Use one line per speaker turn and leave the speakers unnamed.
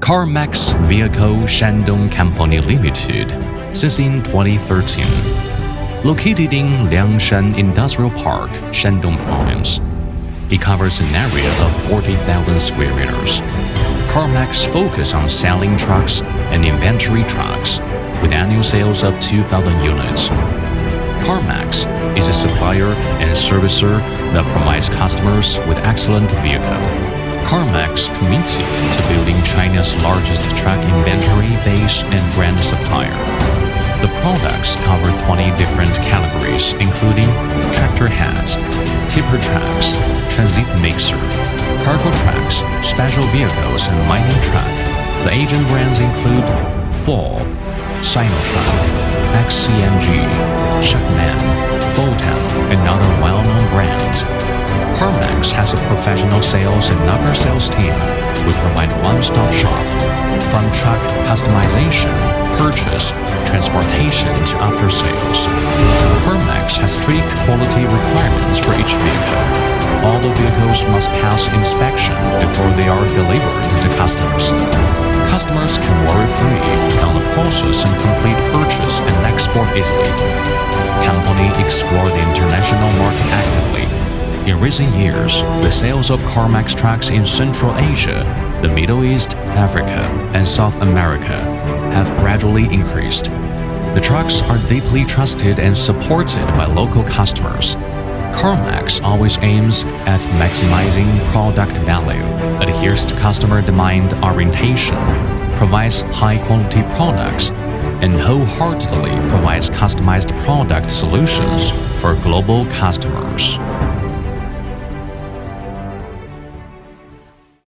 CarMax Vehicle Shandong Company Limited since in 2013. Located in Liangshan Industrial Park, Shandong Province, it covers an area of 40,000 square meters. CarMax focus on selling trucks and inventory trucks with annual sales of 2,000 units. CarMax is a supplier and servicer that provides customers with excellent vehicle. CarMax committed to building China's largest truck inventory base and brand supplier. The products cover 20 different categories, including tractor heads, tipper trucks, transit mixer, cargo trucks, special vehicles, and mining truck. The agent brands include Foton, SINOTRUK, XCMG, Shacman, Foton, and other well-known brands. CarMax has a professional sales and after-sales team. We provide one-stop shop, from truck customization, purchase, transportation to after-sales. CarMax has strict quality requirements for each vehicle. All the vehicles must pass inspection before they are delivered to customers. Customers can worry-free on the process and complete purchase and export easily. Company explore the international market actively. In recent years, the sales of CarMax trucks in Central Asia, the Middle East, Africa, and South America have gradually increased. The trucks are deeply trusted and supported by local customers. CarMax always aims at maximizing product value, adheres to customer demand orientation, provides high-quality products, and wholeheartedly provides customized product solutions for global customers.